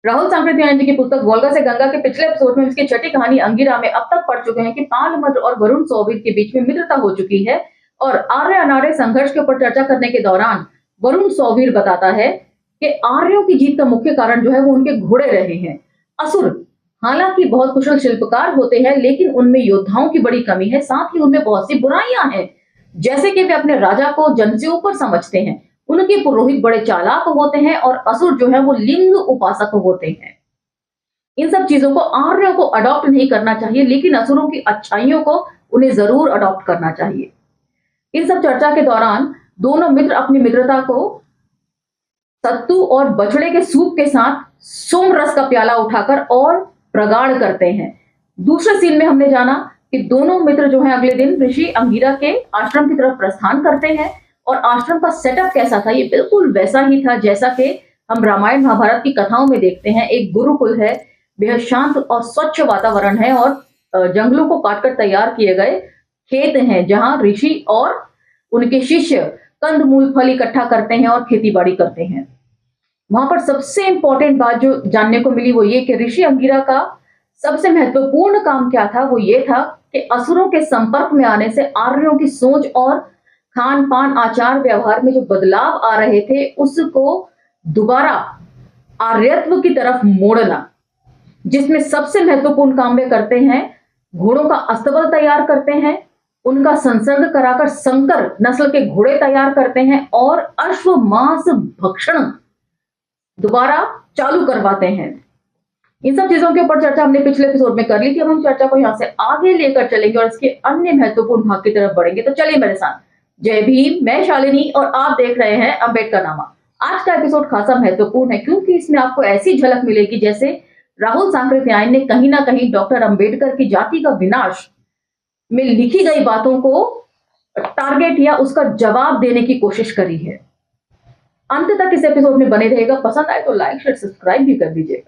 राहुल सांकृत्यायन जी की पुस्तक वोल्गा से गंगा के पिछले एपिसोड में इसकी छठी कहानी अंगिरा में अब तक पढ़ चुके हैं कि पालमत्र और वरुण सोबीर के बीच में मित्रता हो चुकी है। और आर्य अनार्य संघर्ष के ऊपर चर्चा करने के दौरान वरुण सोबीर बताता है कि आर्यों की जीत का मुख्य कारण जो है वो उनके घोड़े रहे हैं। असुर हालांकि बहुत कुशल शिल्पकार होते हैं, लेकिन उनमें योद्धाओं की बड़ी कमी है। साथ ही उनमें बहुत सी बुराइयां हैं, जैसे कि वे अपने राजा को जन से ऊपर समझते हैं, उनके पुरोहित बड़े चालाक होते हैं और असुर जो है वो लिंग उपासक होते हैं। इन सब चीजों को आर्यों को अडॉप्ट नहीं करना चाहिए, लेकिन असुरों की अच्छाइयों को उन्हें जरूर अडॉप्ट करना चाहिए। इन सब चर्चा के दौरान दोनों मित्र अपनी मित्रता को सत्तू और बछड़े के सूप के साथ सोम रस का प्याला उठाकर और प्रगाढ़ करते हैं। दूसरे सीन में हमने जाना कि दोनों मित्र जो है अगले दिन ऋषि अंगिरा के आश्रम की तरफ प्रस्थान करते हैं। और आश्रम का सेटअप कैसा था? ये बिल्कुल वैसा ही था जैसा कि हम रामायण महाभारत की कथाओं में देखते हैं। एक गुरुकुल है, बेहद शांत और स्वच्छ वातावरण है और जंगलों को काटकर तैयार किए गए खेत हैं, जहां ऋषि और उनके शिष्य कंदमूल फल इकट्ठा करते हैं और खेती बाड़ी करते हैं। वहां पर सबसे इंपॉर्टेंट बात जो जानने को मिली वो ये कि ऋषि अंगिरा का सबसे महत्वपूर्ण काम क्या था? वो ये था कि असुरों के संपर्क में आने से आर्यों की सोच और खान पान आचार व्यवहार में जो बदलाव आ रहे थे उसको दोबारा आर्यत्व की तरफ मोड़ना, जिसमें सबसे महत्वपूर्ण काम वे करते हैं, घोड़ों का अस्तबल तैयार करते हैं, उनका संसर्ग कराकर संकर नस्ल के घोड़े तैयार करते हैं और अश्व मांस भक्षण दोबारा चालू करवाते हैं। इन सब चीजों के ऊपर चर्चा हमने पिछले एपिसोड में कर ली थी। अब हम चर्चा को यहां से आगे लेकर चलेंगे और इसके अन्य महत्वपूर्ण भाग की तरफ बढ़ेंगे। तो चलिए मेरे साथ। जय भीम, मैं शालिनी और आप देख रहे हैं अम्बेडकरनामा। आज का एपिसोड खासा महत्वपूर्ण है क्योंकि इसमें आपको ऐसी झलक मिलेगी जैसे राहुल सांकृत्यायन ने कहीं ना कहीं डॉक्टर अंबेडकर की जाति का विनाश में लिखी गई बातों को टारगेट या उसका जवाब देने की कोशिश करी है। अंत तक इस एपिसोड में बने रहेगा। पसंद आए तो लाइक शेयर सब्सक्राइब भी कर दीजिएगा।